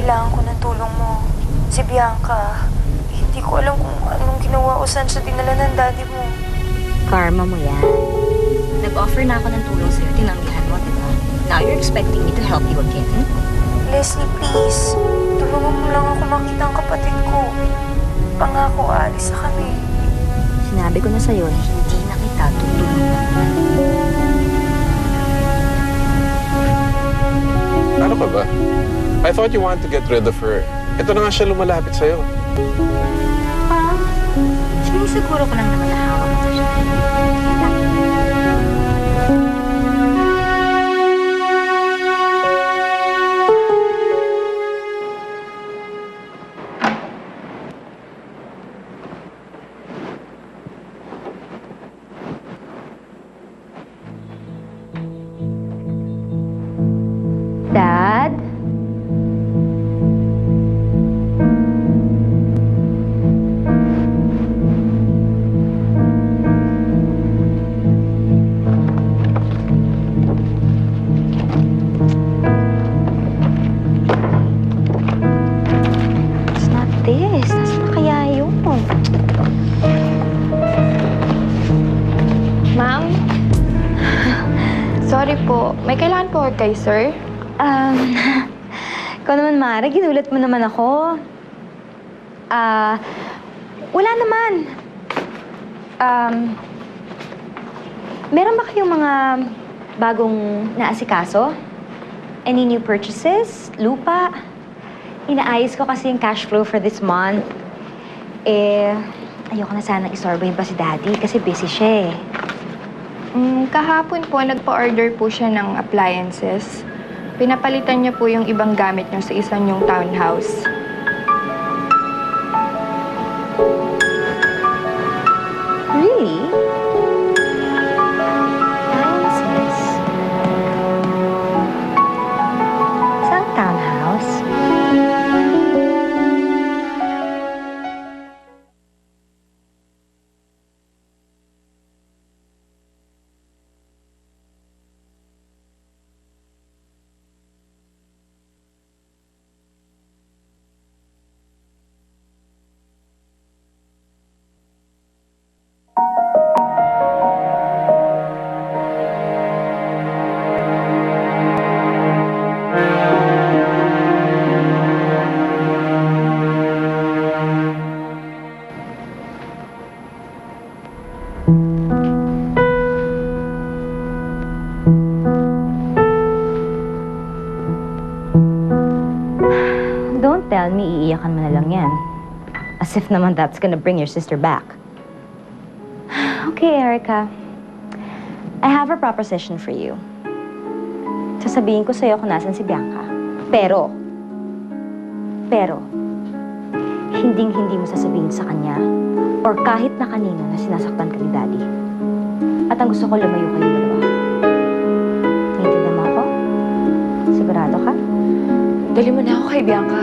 kailangan ko ng tulong mo. Si Bianca, hindi ko alam kung anong ginawa o saan siya dinala ng daddy mo. Karma mo yan. Nag-offer na ako ng tulong sa'yo, tinanggihan mo, diba? Now you're expecting me to help you again? Leslie, please. Tulungan mo lang ako makita ang kapatid ko. Pangako, aalis na kami. Sinabi ko na sa'yo na hindi na kita tutulungan. Ano ka ba? I thought you wanted to get rid of her. Ito na nga siya lumalapit sa'yo. Sinisiguro ko lang naman na hawak mo siya. Dad? It's not this. Nasaan na kaya yun? Ma'am? Sorry po. May kailangan po kay sir? Ikaw naman, Mara, ginulat mo naman ako. Wala naman. Meron ba kayong mga bagong naasikaso? Any new purchases? Lupa? Inaayos ko kasi yung cash flow for this month. Ayoko na sanang isorbohin pa si Daddy kasi busy siya eh. Kahapon po, nagpa-order po siya ng appliances. Pinapalitan niya po yung ibang gamit niyo sa isa niyong townhouse. Really? Appliances? Saan townhouse? Don't tell me iiyakan mo na lang yan. As if naman that's gonna bring your sister back. Okay, Erica. I have a proposition for you. Sasabihin ko sa'yo kung nasan si Bianca. Pero, hinding-hindi mo sasabihin sa kanya or kahit na kanino na sinasaktan ka ni Daddy. At ang gusto ko, lumayo kayong dalawa. Naiintindihan mo ako? Sigurado ka? Dali mo na ako kay Bianca.